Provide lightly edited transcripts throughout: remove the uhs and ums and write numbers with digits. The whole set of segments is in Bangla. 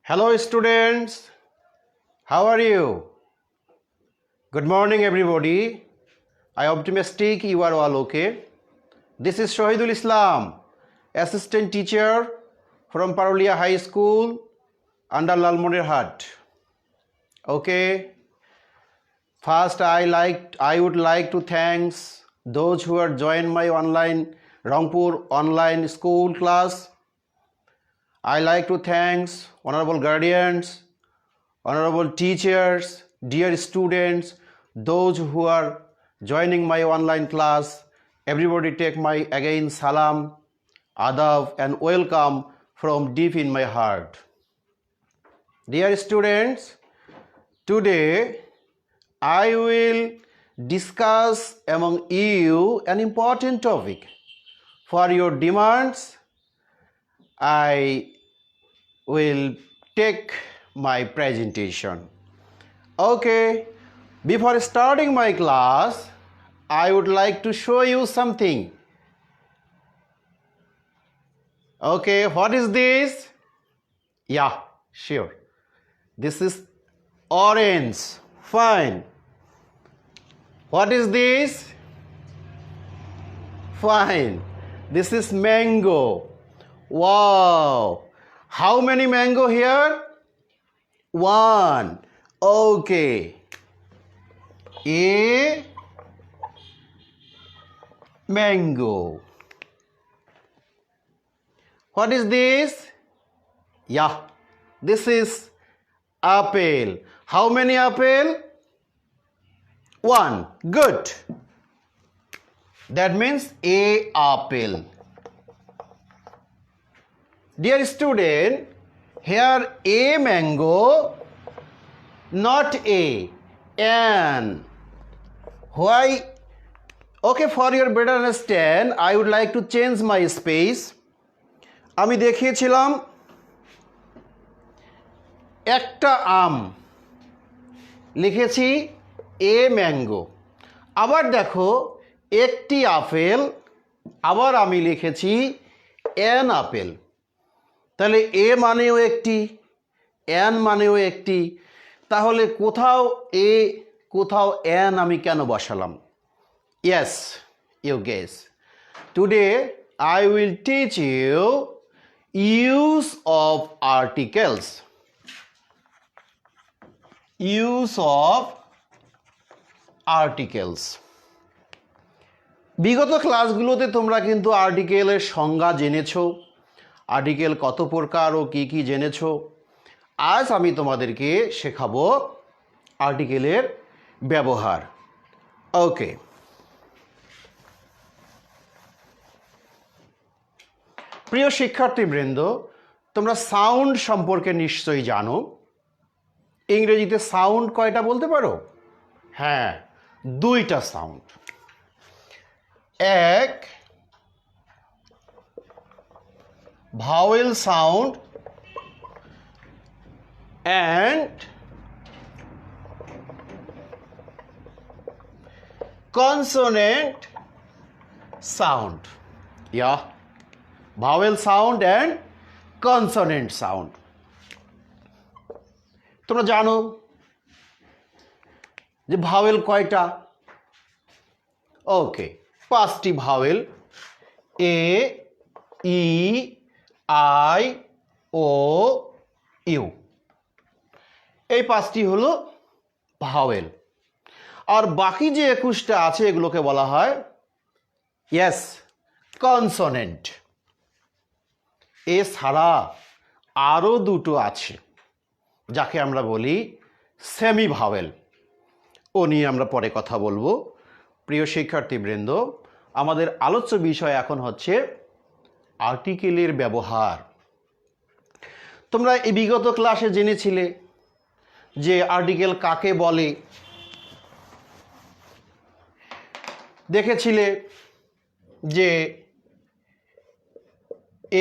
Hello students, how are you? Good morning everybody. I am optimistic you are all okay. This is Shahidul Islam, assistant teacher from Parulia High School under Lalmonirhat. Okay. First I would like to thank those who are joined my online Rangpur online school class. I like to thank honorable guardians, honorable teachers, dear students, those who are joining my online class. Everybody take my again salam, adab and welcome from deep in my heart. Dear students, today I will discuss among you an important topic. For your demands, I will take my presentation. Okay, before starting my class, I would like to show you something. Okay, what is this? Yeah, sure. This is orange. Fine. What is this? Fine. This is mango. Wow. How many mango here? One. Okay. A mango. What is this? Yeah, this is apple. How many apple? One. Good. That means a apple. Dear student, here a mango, not a, an. Why? Okay, for your better understand, I would like to change my space. আমি দেখিয়েছিলাম একটা আম, লিখেছি এ ম্যাঙ্গো। আবার দেখো একটি আপেল, আবার আমি লিখেছি এন আপেল। তাহলে এ মানেও একটি, এন মানেও একটি, তাহলে কোথাও এ কোথাও এন আমি কেন বসালাম? Yes, you guess. Today I will teach you use of articles. Use of articles. বিগত ক্লাসগুলোতে তোমরা কিন্তু আর্টিকেলের সংজ্ঞা জেনেছো, আর্টিকেল কত প্রকার ও কি কি জেনেছো। আজ আমি তোমাদেরকে শেখাবো আর্টিকেলের ব্যবহার। ওকে, প্রিয় শিক্ষার্থীবৃন্দ, তোমরা সাউন্ড সম্পর্কে নিশ্চয়ই জানো। ইংরেজিতে সাউন্ড কয়টা বলতে পারো? হ্যাঁ, দুইটা সাউন্ড। এক vowel sound and consonant sound. Yeah, vowel sound and consonant sound. তোমরা জানো যে ভাওয়েল কয়টা? ওকে, পাঁচটি vowel, A, E, I, O, U. এই পাঁচটি হলো ভাওয়েল। আর বাকি যে 21টা আছে এগুলোকে বলা হয় ইয়েস কনসোনেন্ট। এছাড়া আরও দুটো আছে যাকে আমরা বলি সেমি ভাওয়েল। ও নিয়ে আমরা পরে কথা বলবো। প্রিয় শিক্ষার্থীবৃন্দ, আমাদের আলোচ্য বিষয় এখন হচ্ছে আর্টিকেলের ব্যবহার। তোমরা এই বিগত ক্লাসে জেনেছিলে যে আর্টিকেল কাকে বলে, দেখেছিলে যে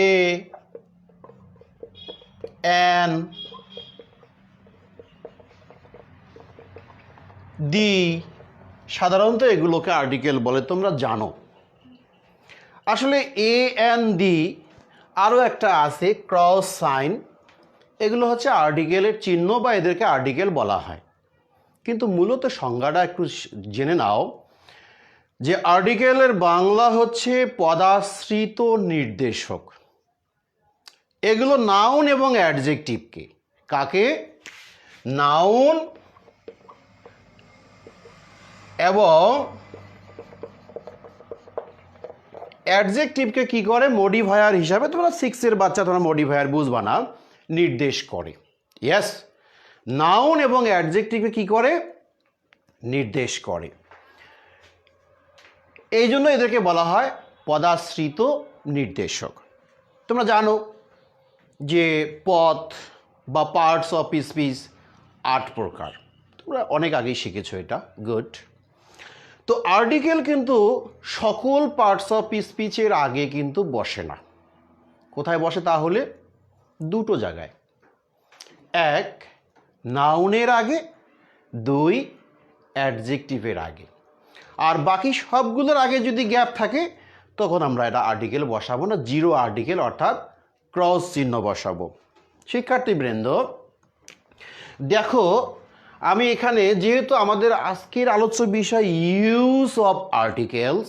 এ, এন, দি, সাধারণত এগুলোকে আর্টিকেল বলে, তোমরা জানো। আসলে এ, এন, দি, আরও একটা আছে ক্রস সাইন, এগুলো হচ্ছে আর্টিকেলের চিহ্ন বা এদেরকে আর্টিকেল বলা হয়। কিন্তু মূলত সংজ্ঞাটা একটু জেনে নাও যে আর্টিকেলের বাংলা হচ্ছে পদাশ্রিত নির্দেশক। এগুলো নাউন এবং অ্যাডজেক্টিভকে, কাকে? নাউন এবং অ্যাডজেক্টিভকে কি করে? মডিফায়ার হিসাবে, তোমরা 6 বাচ্চা, তোমরা মডিফায়ার বুঝবা না, নির্দেশ করে। ইয়েস, নাউন এবং অ্যাডজেক্টিভকে কি করে? নির্দেশ করে। এই জন্য এদেরকে বলা হয় পদাশ্রিত নির্দেশক। তোমরা জানো যে পদ বা পার্টস অফ স্পিচ 8 প্রকার, তোমরা অনেক আগেই শিখেছো এটা, গুড। তো আর্টিকেল কিন্তু সকল পার্টস অফ স্পিচের আগে কিন্তু বসে না। কোথায় বসে তাহলে? দুটো জায়গায়। এক, নাউনের আগে, 2, অ্যাডজেক্টিভের আগে। আর বাকি সবগুলোর আগে যদি গ্যাপ থাকে তখন আমরা এটা আর্টিকেল বসাবো না, জিরো আর্টিকেল অর্থাৎ ক্রস চিহ্ন বসাবো। শিক্ষার্থীবৃন্দ দেখো, আমি এখানে যেহেতু আমাদের আজকের আলোচ্য বিষয় ইউজ অফ আর্টিকেলস,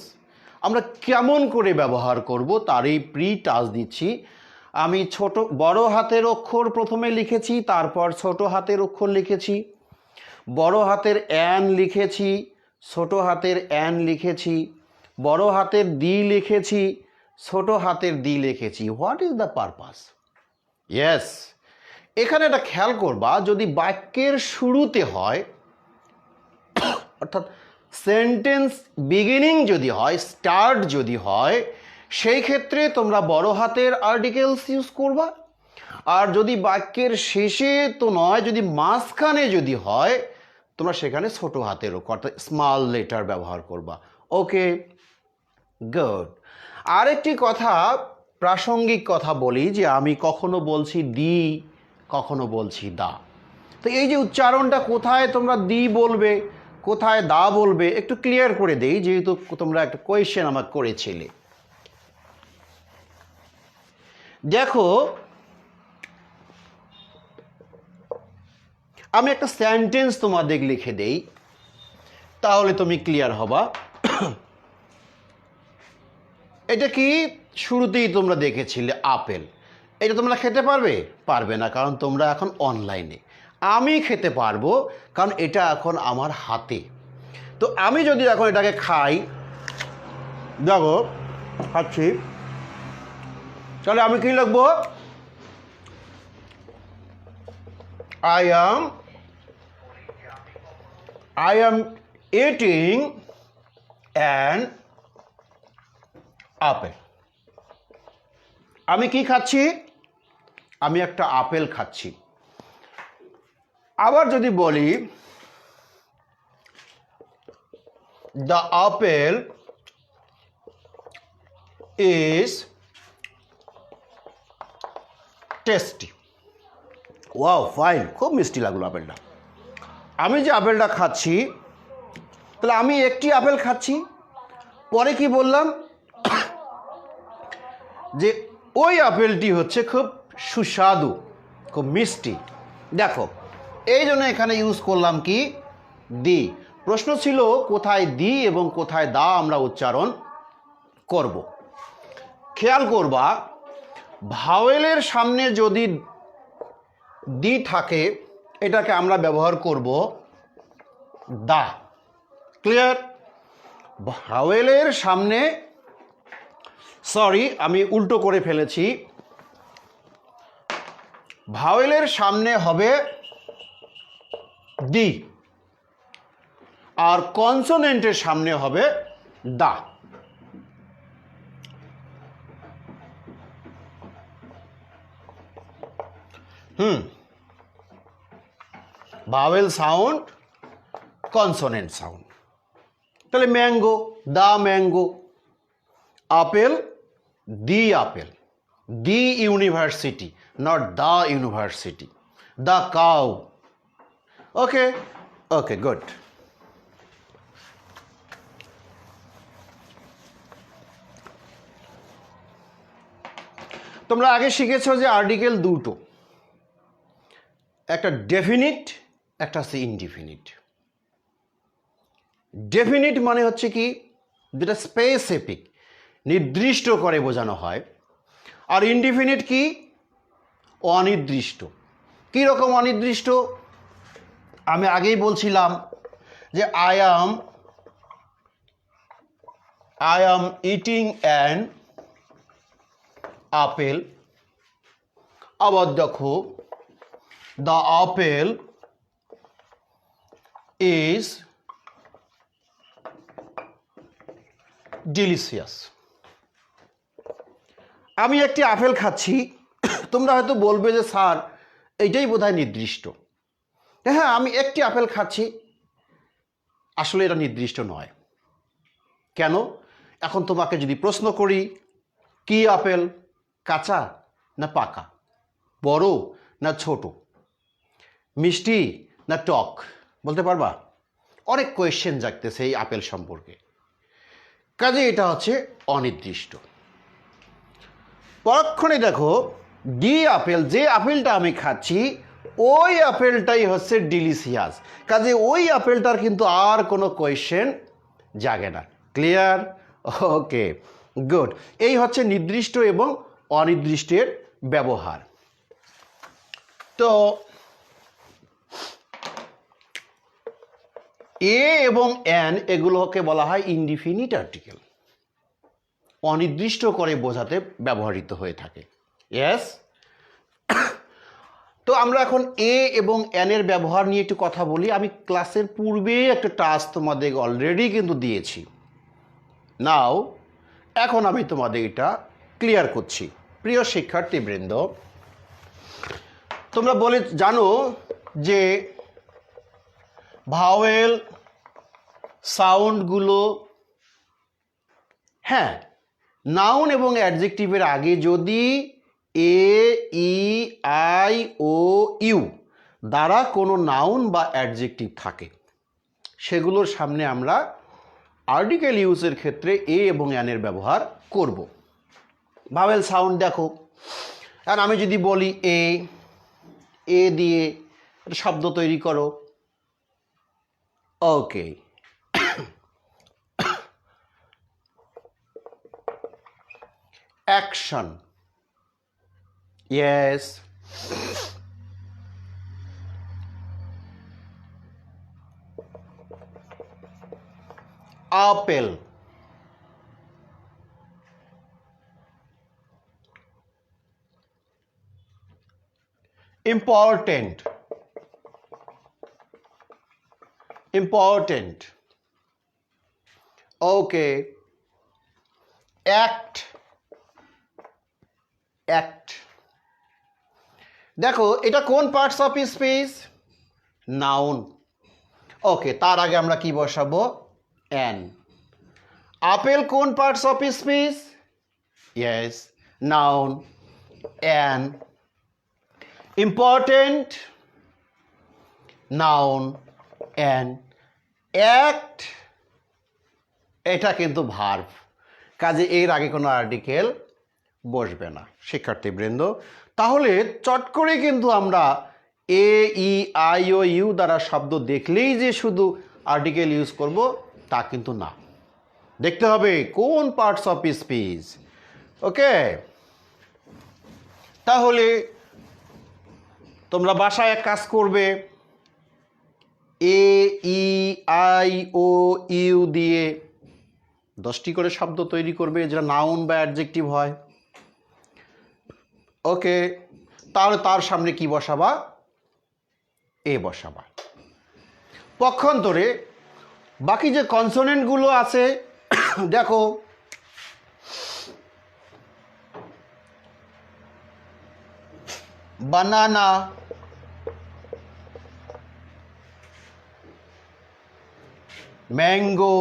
আমরা কেমন করে ব্যবহার করব তারই প্রি টাচ দিচ্ছি। আমি বড় হাতের অক্ষর প্রথমে লিখেছি, তারপর ছোট হাতের অক্ষর লিখেছি, বড় হাতের অ্যান লিখেছি, ছোট হাতের অ্যান লিখেছি, বড় হাতের দি লিখেছি, ছোট হাতের দি লিখেছি। What is the purpose? Yes, এখানে একটা খেয়াল করবা, যদি বাক্যের শুরুতে হয় অর্থাৎ সেন্টেন্স বিগিনিং যদি হয়, স্টার্ট যদি হয়, সেই ক্ষেত্রে তোমরা বড় হাতের আর্টিকেলস ইউজ করবা। আর যদি বাক্যের শেষে তো নয়, যদি মাঝখানে যদি হয়, তোমরা সেখানে ছোট হাতের অর্থাৎ স্মল লেটার ব্যবহার করবা। ওকে, গুড। আরেকটি কথা, প্রাসঙ্গিক কথা বলি, যে আমি কখনো বলছি দি, কখনো বলছি দা। তো এই যে উচ্চারণটা, কোথায় তোমরা দি বলবে, কোথায় দা বলবে, একটু ক্লিয়ার করে দেই, যেহেতু তোমরা একটা কোয়েশ্চেন আমাকে করেছিলে। দেখো, আমি একটা সেন্টেন্স তোমাদের লিখে দেই, তাহলে তুমি ক্লিয়ার হবা। এটা কি? শুরুতেই তোমরা দেখেছিলে আপেল। এটা তোমরা খেতে পারবে? পারবে না, কারণ তোমরা এখন অনলাইনে। আমি খেতে পারবো, কারণ এটা এখন আমার হাতে। তো আমি যদি এখন এটাকে খাই, দেখো খাচ্ছি, তাহলে আমি কি লিখবো? I am eating an apple. আমি কি খাচ্ছি? আমি একটা আপেল খাচ্ছি। আবার যদি বলি the apple is tasty. Wow, fine, খুব মিষ্টি লাগলো আপেলটা। আমি যে আপেলটা খাচ্ছি, তাহলে আমি একটি আপেল খাচ্ছি। পরে কি বললাম? যে ওই আপেলটি হচ্ছে খুব সুস্বাদু, খুব মিষ্টি। দেখো, এই জন্য এখানে ইউজ করলাম কি? দি। প্রশ্ন ছিল কোথায় দি এবং কোথায় দা আমরা উচ্চারণ করব। খেয়াল করবা, ভাওয়েলের সামনে যদি দি থাকে, এটাকে আমরা ব্যবহার করব দা। ক্লিয়ার? ভাওয়েলের সামনে, সরি আমি উল্টো করে ফেলেছি, ভাওয়েলের সামনে হবে দি, আর কনসোনেন্টের সামনে হবে the. Vowel sound, consonant sound. তাহলে mango, the mango. Apple, the apple. The university, not the university. The cow. Okay, okay, good. তোমরা আগে শিখেছো যে আর্টিকেল দুটো, একটা ডেফিনিট, একটা হচ্ছে ইনডিফিনিট। ডেফিনিট মানে হচ্ছে কি, যেটা স্পেসিফিক, নির্দিষ্ট করে বোঝানো হয়। আর ইনডিফিনিট কি, অনির্দিষ্ট। কী রকম অনির্দিষ্ট? আমি আগেই বলছিলাম যে I am eating an apple. আবার দেখো, দ্য আপেল ইজ ডিলিশিয়াস। আমি একটি আপেল খাচ্ছি, তোমরা হয়তো বলবে যে স্যার এইটাই বোধহয় নির্দিষ্ট। হ্যাঁ, আমি একটি আপেল খাচ্ছি, আসলে এটা নির্দিষ্ট নয়। কেন? এখন তোমাকে যদি প্রশ্ন করি, কি আপেল, কাঁচা না পাকা, বড় না ছোট, মিষ্টি না টক, বলতে পারবা? অনেক কোয়েশ্চেন জাগতেছে এই আপেল সম্পর্কে। কাজে এটা হচ্ছে অনির্দিষ্ট। পরক্ষণে দেখো, ডি আপেল, যে আপেলটা আমি খাচ্ছি ওই আপেলটাই হচ্ছে ডিলিশিয়াস। কাজে ওই আপেলটার কিন্তু আর কোনো কোয়েশ্চেন জাগে না। ক্লিয়ার? ওকে, গুড। এই হচ্ছে নির্দিষ্ট এবং অনির্দিষ্টের ব্যবহার। তো এ এবং এন এগুলোকে বলা হয় ইনডিফিনিট আর্টিকেল, অনির্দিষ্ট করে বোঝাতে ব্যবহৃত হয়ে থাকে। ইয়েস। তো আমরা এখন এ এবং এন এর ব্যবহার নিয়ে একটু কথা বলি। আমি ক্লাসের পূর্বে একটা টাস্ক তোমাদের অলরেডি কিন্তু দিয়েছি। নাও এখন আমি তোমাদের এটা ক্লিয়ার করছি। প্রিয় শিক্ষার্থীবৃন্দ, তোমরা বলে জানো যে ভাওয়েল সাউন্ডগুলো, হ্যাঁ, নাউন এবং অ্যাডজেক্টিভের আগে যদি এ, ই, আই, ও, ইউ দ্বারা কোনো নাউন বা অ্যাডজেক্টিভ থাকে, সেগুলোর সামনে আমরা আর্টিকেল ইউজের ক্ষেত্রে এ এবং এনের ব্যবহার করব। ভাওয়েল সাউন্ড দেখো, আর আমি যদি বলি এ দিয়ে একটা শব্দ তৈরি করো, okay, action, yes, apple, important, important, okay, act, act। দেখো এটা কোন parts of speech? Noun. Okay, তার আগে আমরা কি বসাবো? অ্যান। আপেল কোন parts of speech? Yes, noun, an. Important, noun, an. Act, এটা কিন্তু ভার্ব, কাজে এর আগে কোনো আর্টিকেল বসবে না। শিক্ষার্থীবৃন্দ, তাহলে চট করে কিন্তু আমরা এ, ই, আই, ও, ইউ দ্বারা শব্দ দেখলেই যে শুধু আর্টিকেল ইউজ করব তা কিন্তু না, দেখতে হবে কোন পার্টস অফ স্পিচ। ওকে, তাহলে তোমরা বাসায় এক কাজ করবে, এ, ই, আই, ও, ইউ দিয়ে 10টি করে শব্দ তৈরি করবে যেটা নাউন বা অ্যাডজেক্টিভ হয়। ওকে, তাহলে তার সামনে কি বসাবা? এ বসাবা। পক্ষান্তরে বাকি যে কনসোনেন্টগুলো আছে দেখো, বানানা, ম্যাঙ্গো,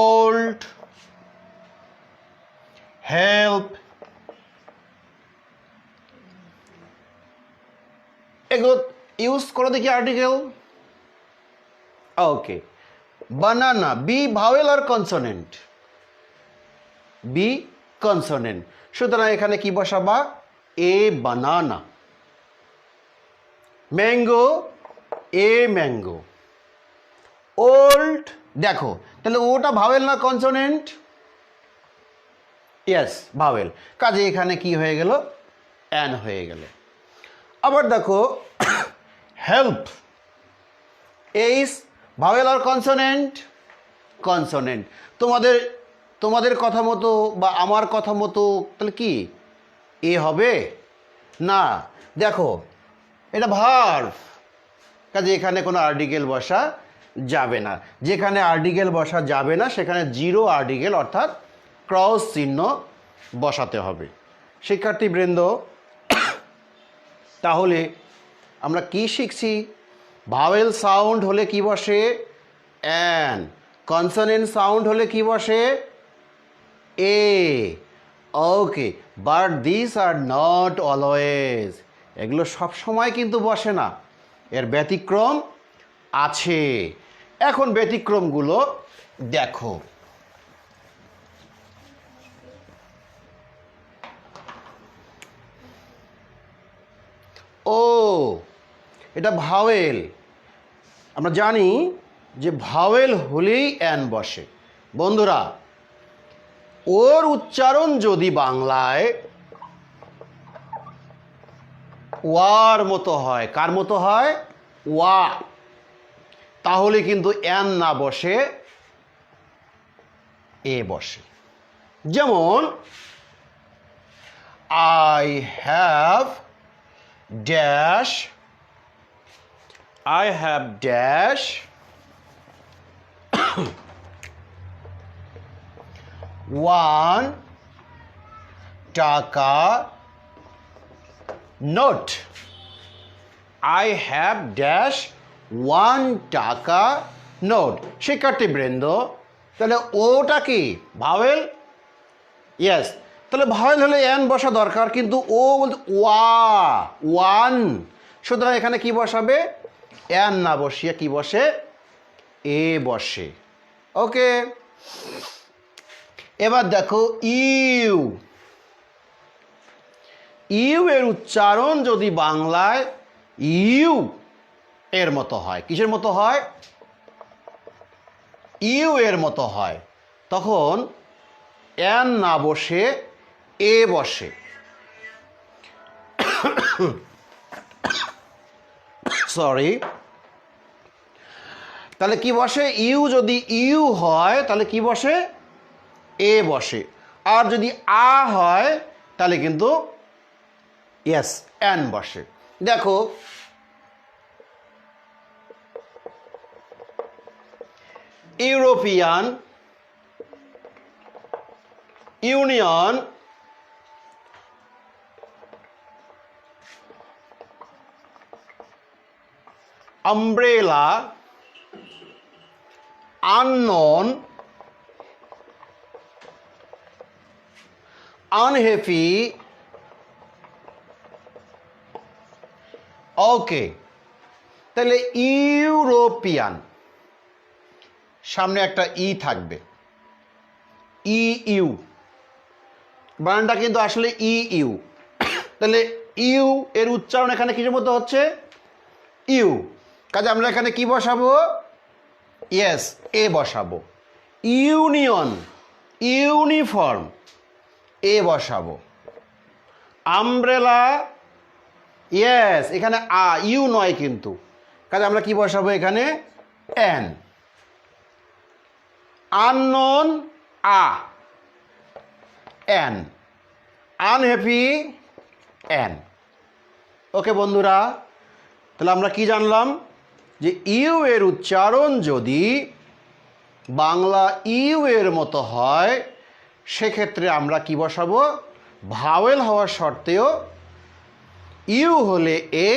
ওল্ড, হেল্প, এগুলো ইউজ করো দেখি আর্টিকেল। ওকে, বানানা, বি ভাওয়েল আর কনসোনেন্ট? বি কনসোনেন্ট, সুতরাং এখানে কি বসাবা? এ বানানা, ম্যাঙ্গো, এ ম্যাঙ্গো, ওল্ড, দেখো তাহলে ওটা ভাওয়েল না কনসোনেন্ট? ইয়েস ভাওয়েল, কাজে এখানে কি হয়ে গেল? অ্যান হয়ে গেল। আবার দেখো হেল্প, এইস ভাওয়েল আর কনসোনেন্ট? কনসোনেন্ট। তোমাদের কথা মতো বা আমার কথা মতো তাহলে কি এ হবে না? দেখো এটা ভার্ব, কাজে এখানে কোনো আর্টিকেল বসা যাবে না। যেখানে আর্টিকেল বসা যাবে না সেখানে জিরো আর্টিকেল অর্থাৎ ক্রস চিহ্ন বসাতে হবে। শিক্ষার্থীবৃন্দ, তাহলে আমরা কি শিখছি? ভাওয়েল সাউন্ড হলে কি বসে? অ্যান। কনসোনেন্ট সাউন্ড হলে কি বসে? A. Okay, but this are not always, এগুলো সব সময় কিন্তু বসে না, এর ব্যতিক্রম আছে। এখন ব্যতিক্রমগুলো দেখো। ও, এটা ভাওয়েল, আমরা জানি যে ভাওয়েল হলেই অ্যান বসে। বন্ধুরা, ওর উচ্চারণ যদি বাংলায় ওয়ার মতো হয়, কার মতো হয়? ওয়া, তাহলে কিন্তু অ্যান না বসে এ বসে। যেমন I have dash, I have dash one টাকা note. I have dash one টাকা নোট। শিক্ষার্থীবৃন্দ, তাহলে ওটা কি ভাওয়েল? ইয়েস, তাহলে ভাওয়েল হলে অ্যান বসা দরকার, কিন্তু ও বলতে ওয়া, ওয়ান, সুতরাং এখানে কি বসাবে? অ্যান না বসিয়ে কি বসে? এ বসে। ওকে, এবার দেখো ইউ। ইউ এর উচ্চারণ যদি বাংলায় ইউ এর মতো হয়, কিসের মতো হয়? ইউ এর মতো হয়, তখন অ্যান না বসে এ বসে। সরি, তাহলে কি বসে? ইউ যদি ইউ হয় তাহলে কি বসে? এ বসে। আর যদি আ হয় তাহলে কিন্তু ইয়েস অ্যান বসে। দেখো European, union, umbrella, unknown, unhappy, ওকে, তাহলে ইউরোপিয়ান, সামনে একটা ই থাকবে, ই ইউ, বানানটা কিন্তু আসলে ই ইউ। তাহলে ইউ এর উচ্চারণ এখানে কিসের মতো হচ্ছে? ইউ, কাজে আমরা এখানে কি বসাবো? ইয়েস এ বসাবো। ইউনিয়ন, ইউনিফর্ম, এ বসাবো। আমব্রেলা, ইয়েস এখানে আ, ইউ নয় কিন্তু, কাজে আমরা কি বসাবো এখানে? An. Unknown, a, an. Unhappy, an. Okay বন্ধুরা, তাহলে আমরা কি জানলাম? যে ইউ এর উচ্চারণ যদি বাংলা ইউ এর মতো হয় সেক্ষেত্রে আমরা কি বসাবো? ভাওয়েল হওয়ার শর্তেও ইউ হলে এ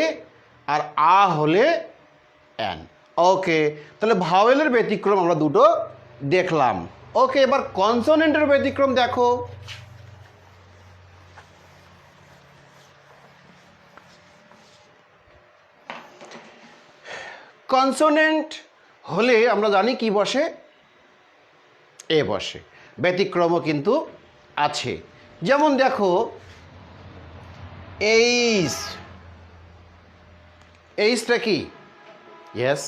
আর আ হলে এন। ওকে, তাহলে ভাওয়েলের ব্যতিক্রম আমরা দুটো দেখলাম। ওকে, এবার কনসোনেন্টের ব্যতিক্রম দেখো। কনসোনেন্ট হলে আমরা জানি কি বসে? এ বসে। ব্যতিক্রমও কিন্তু আছে। যেমন দেখো এইচ, এইচটা কি? Yes,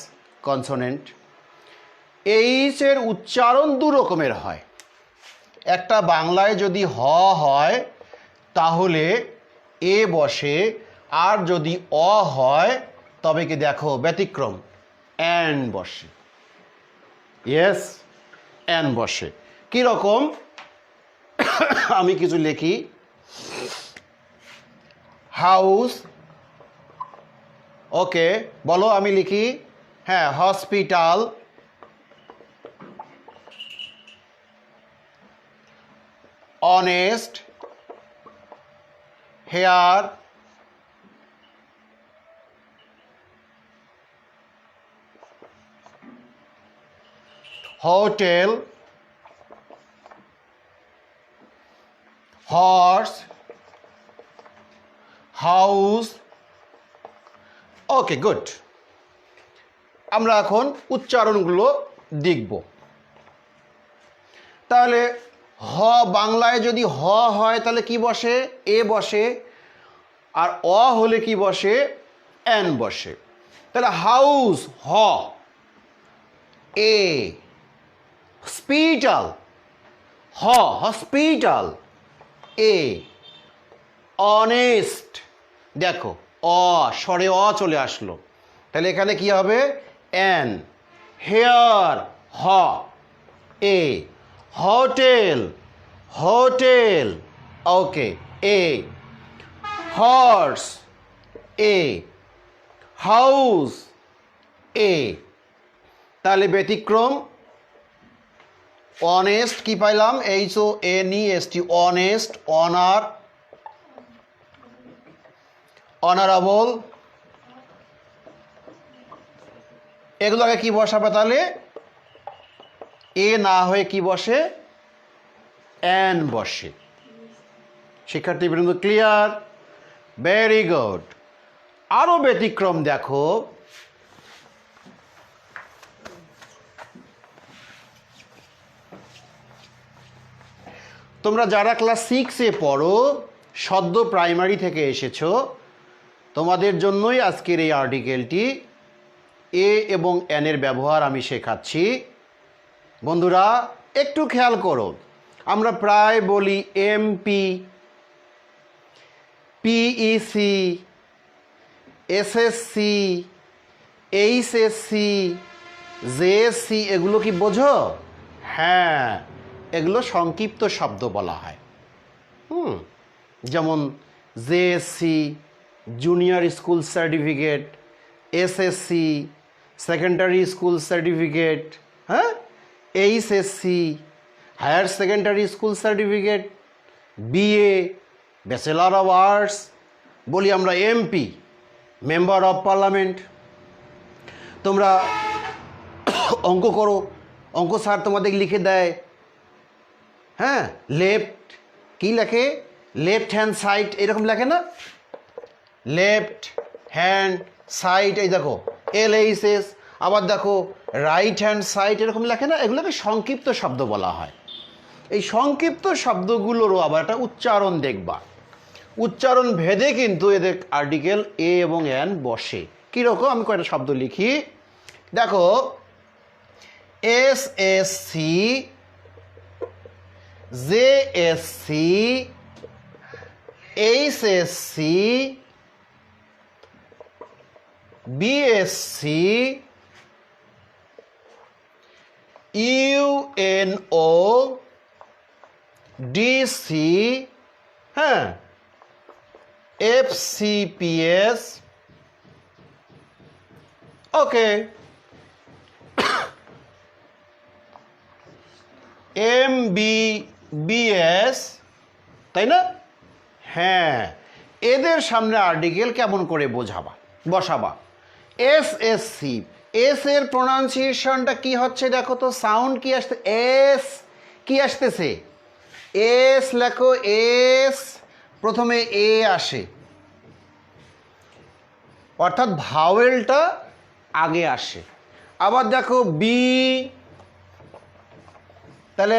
consonant. এইচ এর উচ্চারণ দু রকমের হয়। একটা বাংলায় যদি হ হয় তাহলে এ বসে, আর যদি অ হয় তবে কি দেখো ব্যতিক্রম, অ্যান বসে। ইয়েস, অ্যান বসে। কীরকম? আমি কিছু লিখি, হাউস। ওকে, বলো, আমি লিখি, হ্যাঁ, hospital, honest, heir, hotel, horse, house. Okay, good. আমরা এখন উচ্চারণগুলো দেখব। তাহলে হ, বাংলায় যদি হ হয় তাহলে কি বসে? এ বসে। আর অ হলে কি বসে? অ্যান বসে। তাহলে হাউস, হ, এ, হসপিটাল, হ, হসপিটাল, এ, অনেস্ট, দেখো অ, স্বরে অ চলে আসলো, তাহলে এখানে কি হবে? অ্যান। হেয়ার, হ, এ, হোটেল, হোটেল, ওকে, এ, হর্স, এ, হাউস, এ। তাহলে ব্যতিক্রম, অনেস্ট কি পাইলাম? HONEST, অনেস্ট, অনার, অনারেবল, এগুলোকে কি বসাবে তাহলে? এ না হয়ে কি বসে? অ্যান বসে। শিক্ষার্থীবৃন্দ ক্লিয়ার? Very good. আরো ব্যতিক্রম দেখো, তোমরা যারা ক্লাস 6-এ পড়ো, সদ্য প্রাইমারি থেকে এসেছো, তোমাদের জন্যই আজকের এই আর্টিকেলটি। এ এবং এনের ব্যবহার আমি শেখাচ্ছি। বন্ধুরা একটু খেয়াল করো, আমরা প্রায় বলি MP, PEC, SSC, HSC, JSC, এগুলো কি বোঝো? হ্যাঁ, এগুলো সংক্ষিপ্ত শব্দ বলা হয়। যেমন JSC, junior school certificate, SSC, secondary school certificate, হ্যাঁ, HSC, higher secondary school certificate, BA, bachelor of arts, বলি আমরা MP, মেম্বার অফ পার্লামেন্ট। তোমরা অঙ্ক করো, অঙ্ক স্যার তোমাদের লিখে দেয়, হ্যাঁ, লেফট কি লেখে? লেফট হ্যান্ড সাইড, এরকম লেখে না? লেফট হ্যান্ড সাইড, এই দেখো LHS। আবার দেখো রাইট হ্যান্ড সাইড, এরকম লেখে না? এগুলোকে সংক্ষিপ্ত শব্দ বলা হয়। এই সংক্ষিপ্ত শব্দগুলোরও আবার একটা উচ্চারণ দেখবা, উচ্চারণ ভেদে কিন্তু এদের আর্টিকেল এ এবং এন বসে। কীরকম? আমি কয়েকটা শব্দ লিখি, দেখো, SSC, JSC, HSC, BSC, UNO, DC, হ্যাঁ, FCPS, ওকে, MBBS, তাই না? হ্যাঁ, এদের সামনে আর্টিকেল কেমন করে বসাবা? SSC, এস এর প্রোনাউন্সিয়েশনটা কি হচ্ছে দেখো তো, সাউন্ড কি আসছে? এস কি আসতেছে? এস লেখো, এস, প্রথমে এ আসে, অর্থাৎ ভাওয়েলটা আগে আসে। আবার দেখো বি, তাহলে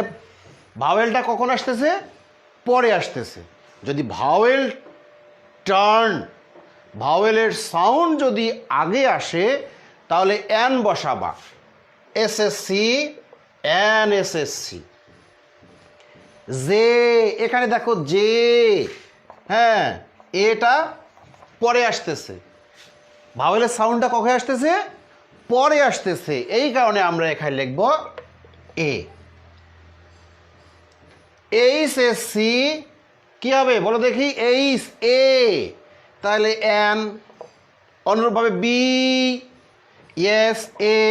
ভাওয়েলটা কখন আসতেছে? পরে আসতেছে। যদি ভাওয়েল টার্ন। ভাওয়েলের সাউন্ড যদি আগে আসে তাহলে এন বসাবা, এসএসসি, এন এসএসসি। জে, এখানে দেখো জে, হ্যাঁ এটা পরে আসতেছে, ভাওয়েলের সাউন্ডটা কখন আসতেছে? পরে আসতেছে, এই কারণে আমরা এখানে লিখব এ। এইচ এস সি কি হবে বলো দেখি? এইচ এ, তাহলে এন, অনুরূপভাবে B, S A,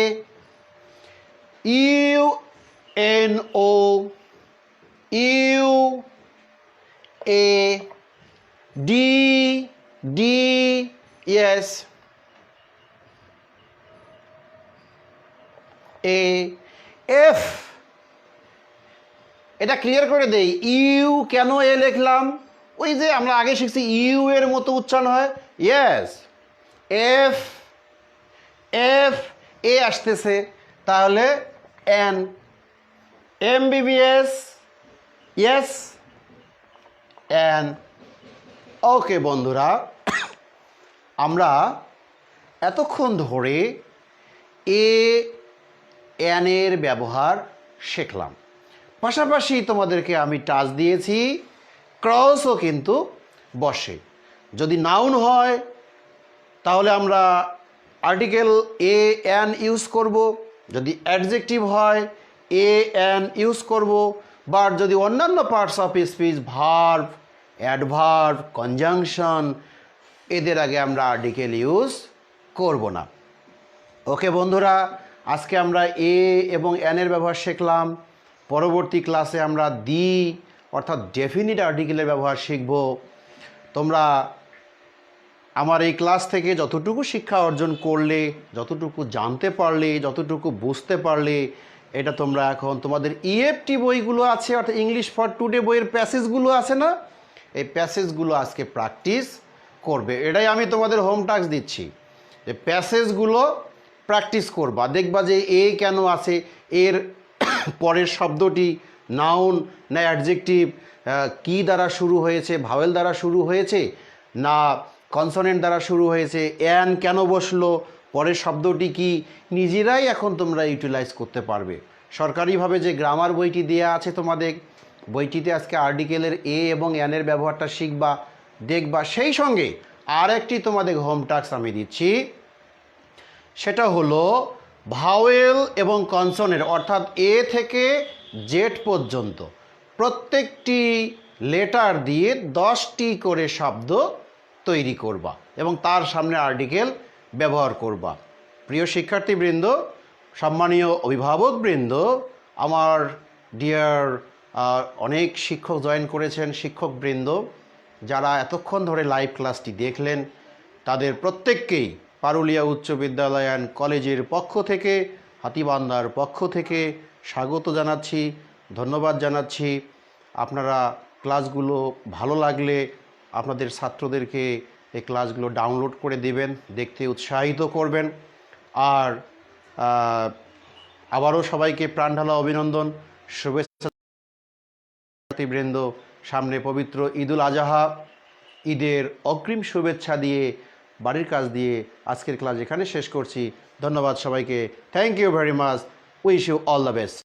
U N O, U A, D, D S, A, F. এটা ক্লিয়ার করে দেই, ইউ কেন এ লিখলাম? ওই যে আমরা আগে শিখছি ইউ এর মতো উচ্চারণ হয়, ইয়েস। এফ, এফ এ আসতেছে, তাহলে an. MBBS, yes, an. Okay বন্ধুরা, আমরা এতক্ষণ ধরে এ এন এর ব্যবহার শিখলাম, পাশাপাশি তোমাদেরকে আমি টাচ দিয়েছি ক্রসও কিন্তু বসে। যদি নাউন হয় তাহলে আমরা আর্টিকেল এ এন ইউজ করব, যদি অ্যাডজেক্টিভ হয় এ এন ইউজ করব, বা যদি অন্যান্য parts of speech, verb, adverb, conjunction, এদের আগে আমরা আর্টিকেল ইউজ করব না। ওকে বন্ধুরা, আজকে আমরা এ এবং এন এর ব্যবহার শিখলাম। পরবর্তী ক্লাসে আমরা দি অর্থাৎ ডেফিনিট আর্টিকেলের ব্যবহার শিখব। তোমরা আমার এই ক্লাস থেকে যতটুকু শিক্ষা অর্জন করলে, যতটুকু জানতে পারলে, যতটুকু বুঝতে পারলে, এটা তোমরা এখন তোমাদের ইএফটি বইগুলো আছে অর্থাৎ ইংলিশ ফর টুডে বইয়ের প্যাসেজগুলো আছে না, এই প্যাসেজগুলো আজকে প্র্যাকটিস করবে। এটাই আমি তোমাদের হোম টাস্ক দিচ্ছি, যে প্যাসেজগুলো প্র্যাকটিস করবা, দেখবা যে এ কেন আছে, এর পরের শব্দটি নাউন না অ্যাডজেক্টিভ, কি দ্বারা শুরু হয়েছে, ভাওয়েল দ্বারা শুরু হয়েছে না কনসোনেন্ট দ্বারা শুরু হয়েছে, এন কেন বসলো, পরের শব্দটি কি, নিজেরাই এখন তোমরা ইউটিলাইজ করতে পারবে। সরকারিভাবে যে গ্রামার বইটি দেয়া আছে তোমাদের, বইটিতে আজকে আর্টিকেলের এ এবং এনের ব্যবহারটা শিখবা, দেখবা। সেই সঙ্গে আর একটি তোমাদের হোম টাস্ক আমি দিচ্ছি, সেটা হলো ভাওয়েল এবং কনসোনেন্ট অর্থাৎ এ থেকে জেড পর্যন্ত প্রত্যেকটি লেটার দিয়ে 10টি করে শব্দ তৈরি করবা এবং তার সামনে আর্টিকেল ব্যবহার করবা। প্রিয় শিক্ষার্থীবৃন্দ, সম্মানীয় অভিভাবকবৃন্দ, আমার ডিয়ার অনেক শিক্ষক জয়েন করেছেন, শিক্ষকবৃন্দ যারা এতক্ষণ ধরে লাইভ ক্লাসটি দেখলেন, তাদের প্রত্যেককেই পারুলিয়া উচ্চ বিদ্যালয় অ্যান্ড কলেজের পক্ষ থেকে, হাতীবান্ধার পক্ষ থেকে স্বাগত জানাচ্ছি, ধন্যবাদ জানাচ্ছি। আপনারা ক্লাসগুলো ভালো লাগলে আপনাদের ছাত্রদেরকে এই ক্লাসগুলো ডাউনলোড করে দেবেন, দেখতে উৎসাহিত করবেন। আর আবারও সবাইকে প্রাণঢালা অভিনন্দন, শুভেচ্ছা বৃন্দ। সামনে পবিত্র ঈদুল আজহা, ঈদের অগ্রিম শুভেচ্ছা দিয়ে, বাড়ির কাজ দিয়ে আজকের ক্লাস এখানে শেষ করছি। ধন্যবাদ সবাইকে, thank you very much, wish you all the best.